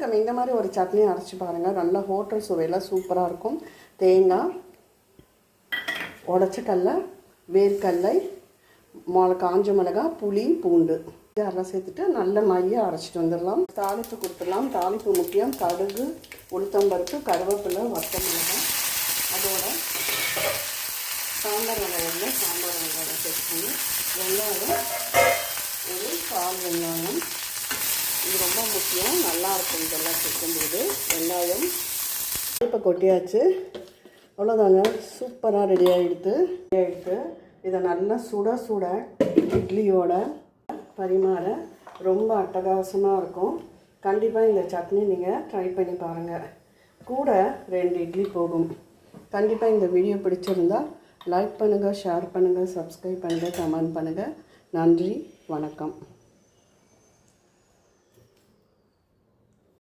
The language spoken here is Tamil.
திங்கட்கிழமை இந்த மாதிரி ஒரு சட்னியை அரைச்சி பாருங்கள். நல்லா ஹோட்டல் சுவையில் சூப்பராக இருக்கும். தேங்காய், உடச்ச கடலை, வேர்க்கடலை, காஞ்ச மிளகாய், புளி, பூண்டு அதெல்லாம் சேர்த்துட்டு நல்ல மைய அரைச்சிட்டு வந்துடலாம். தாளிப்பு கொடுத்துடலாம். தாளிப்பு முக்கியம். கடுகு, உளுத்தம்பருப்பு, கருவேப்பிலை, வத்த மிளகாய், அதோட சாம்பார் வெங்காயம் சேர்த்துக்கணும். வெங்காயம் ஒரு 1/4 வெங்காயம், இது ரொம்ப முக்கியம். நல்லாயிருக்கும் இதெல்லாம் சேர்க்கும்போது. வெங்காயம் இப்போ கொட்டியாச்சு. அவ்வளோதாங்க, சூப்பராக ரெடி ஆகிடுது. இதை நல்லா சுட சுட இட்லியோட பரிமாற ரொம்ப அட்டகாசமாக இருக்கும். கண்டிப்பாக இந்த சட்னி நீங்கள் ட்ரை பண்ணி பாருங்கள். கூட 2 இட்லி போகும். கண்டிப்பாக இந்த வீடியோ பிடிச்சிருந்தா லைக் பண்ணுங்கள், ஷேர் பண்ணுங்கள், சப்ஸ்கிரைப் பண்ணுங்கள், கமெண்ட் பண்ணுங்கள். நன்றி, வணக்கம்.